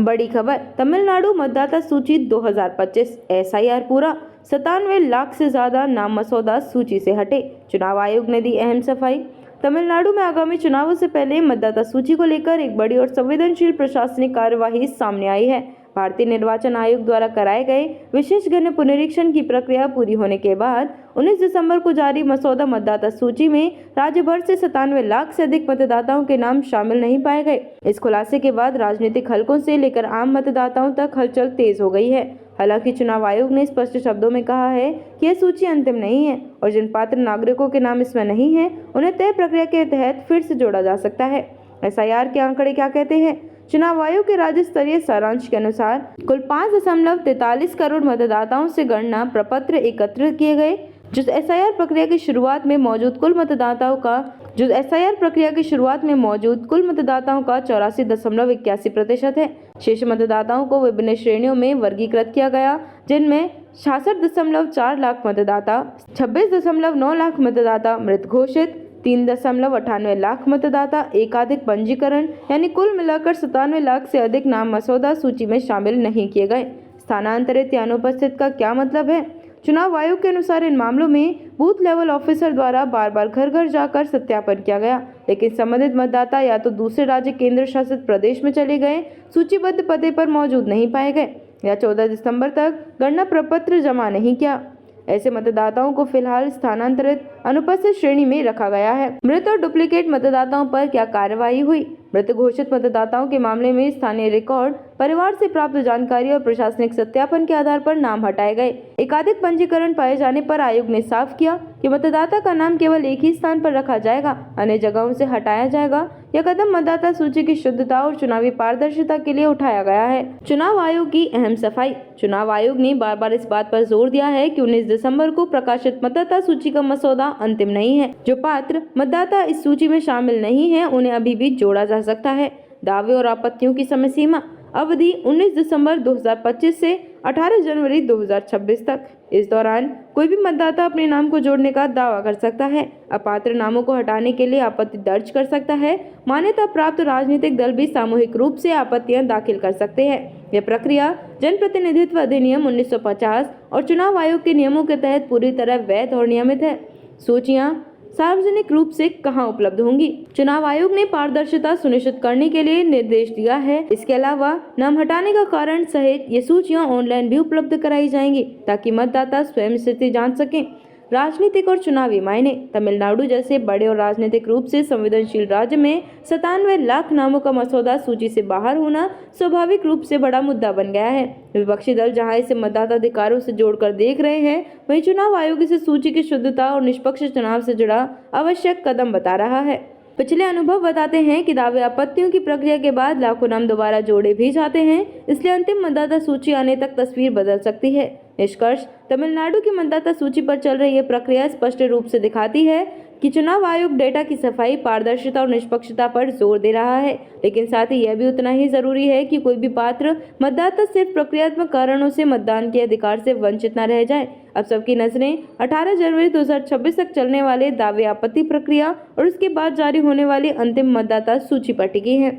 बड़ी खबर, तमिलनाडु मतदाता सूची 2025 एसआईआर पूरा, 97 लाख से ज्यादा नाम मसौदा सूची से हटे। चुनाव आयोग ने दी अहम सफाई। तमिलनाडु में आगामी चुनावों से पहले मतदाता सूची को लेकर एक बड़ी और संवेदनशील प्रशासनिक कार्यवाही सामने आई है। भारतीय निर्वाचन आयोग द्वारा कराए गए विशेषज्ञ पुनरीक्षण की प्रक्रिया पूरी होने के बाद 19 दिसंबर को जारी मसौदा मतदाता सूची में राज्य भर से 97 लाख से अधिक मतदाताओं के नाम शामिल नहीं पाए गए। इस खुलासे के बाद राजनीतिक हलकों से लेकर आम मतदाताओं तक हलचल तेज हो गई है। हालांकि चुनाव आयोग ने स्पष्ट शब्दों में कहा है कि यह सूची अंतिम नहीं है और जिन पात्र नागरिकों के नाम इसमें नहीं है उन्हें तय प्रक्रिया के तहत फिर से जोड़ा जा सकता है। एसआईआर के आंकड़े क्या कहते हैं? चुनाव आयोग के राज्य स्तरीय सारांश के अनुसार कुल 5.43 करोड़ मतदाताओं से गणना प्रपत्र एकत्रित किए गए, जो एसआईआर प्रक्रिया की शुरुआत में मौजूद कुल मतदाताओं का 84.81% है। शेष मतदाताओं को विभिन्न श्रेणियों में वर्गीकृत किया गया, जिनमें 66.4 लाख मतदाता, 26.9 लाख मतदाता मृत घोषित, 3.98 लाख मतदाता एकाधिक पंजीकरण, यानी कुल मिलाकर 97 लाख से अधिक नाम मसौदा सूची में शामिल नहीं किए गए। स्थानांतरित या अनुपस्थित का क्या मतलब है? चुनाव आयोग के अनुसार इन मामलों में बूथ लेवल ऑफिसर द्वारा बार बार घर घर जाकर सत्यापन किया गया, लेकिन संबंधित मतदाता या तो दूसरे राज्य केंद्र शासित प्रदेश में चले गए, सूचीबद्ध पते पर मौजूद नहीं पाए गए, या 14 दिसंबर तक गणना प्रपत्र जमा नहीं किया। ऐसे मतदाताओं को फिलहाल स्थानांतरित अनुपस्थित श्रेणी में रखा गया है। मृत और डुप्लीकेट मतदाताओं पर क्या कार्रवाई हुई? मृत घोषित मतदाताओं के मामले में स्थानीय रिकॉर्ड, परिवार से प्राप्त जानकारी और प्रशासनिक सत्यापन के आधार पर नाम हटाए गए। एकाधिक पंजीकरण पाए जाने पर आयोग ने साफ किया कि मतदाता का नाम केवल एक ही स्थान पर रखा जाएगा, अन्य जगहों से हटाया जाएगा। यह कदम मतदाता सूची की शुद्धता और चुनावी पारदर्शिता के लिए उठाया गया है। चुनाव आयोग की अहम सफाई। चुनाव आयोग ने बार बार इस बात पर जोर दिया है कि 19 दिसंबर को प्रकाशित मतदाता सूची का मसौदा अंतिम नहीं है। जो पात्र मतदाता इस सूची में शामिल नहीं है उन्हें अभी भी जोड़ा जा सकता है। दावे और आपत्तियों की समय सीमा अवधि 19 दिसंबर 2025 से 18 जनवरी 2026 तक। इस दौरान कोई भी मतदाता अपने नाम को जोड़ने का दावा कर सकता है। अपात्र नामों को हटाने के लिए आपत्ति दर्ज कर सकता है। मान्यता प्राप्त राजनीतिक दल भी सामूहिक रूप से आपत्तियां दाखिल कर सकते हैं। यह प्रक्रिया जनप्रतिनिधित्व अधिनियम 1950 और चुनाव आयोग के नियमों के तहत पूरी तरह वैध और नियमित है। सूचियां सार्वजनिक रूप से कहां उपलब्ध होंगी? चुनाव आयोग ने पारदर्शिता सुनिश्चित करने के लिए निर्देश दिया है। इसके अलावा नाम हटाने का कारण सहित ये सूचियां ऑनलाइन भी उपलब्ध कराई जाएंगी, ताकि मतदाता स्वयं स्थिति जान सकें। राजनीतिक और चुनावी मायने। तमिलनाडु जैसे बड़े और राजनीतिक रूप से संवेदनशील राज्य में 97 लाख नामों का मसौदा सूची से बाहर होना स्वाभाविक रूप से बड़ा मुद्दा बन गया है। विपक्षी दल जहां इसे मतदाता अधिकारों से जोड़कर देख रहे हैं, वहीं चुनाव आयोग इसे सूची की शुद्धता और निष्पक्ष चुनाव से जुड़ा आवश्यक कदम बता रहा है। पिछले अनुभव बताते हैं कि दावे आपत्तियों की प्रक्रिया के बाद लाखों नाम दोबारा जोड़े भी जाते हैं, इसलिए अंतिम मतदाता सूची आने तक तस्वीर बदल सकती है। निष्कर्ष, तमिलनाडु की मतदाता सूची पर चल रही यह प्रक्रिया स्पष्ट रूप से दिखाती है कि चुनाव आयोग डेटा की सफाई, पारदर्शिता और निष्पक्षता पर जोर दे रहा है, लेकिन साथ ही यह भी उतना ही जरूरी है कि कोई भी पात्र मतदाता सिर्फ प्रक्रियात्मक कारणों से मतदान के अधिकार से वंचित न रह जाए। अब सबकी नजरें 18 जनवरी 2026 तक चलने वाले दावे आपत्ति प्रक्रिया और उसके बाद जारी होने वाली अंतिम मतदाता सूची पर टिकी हैं।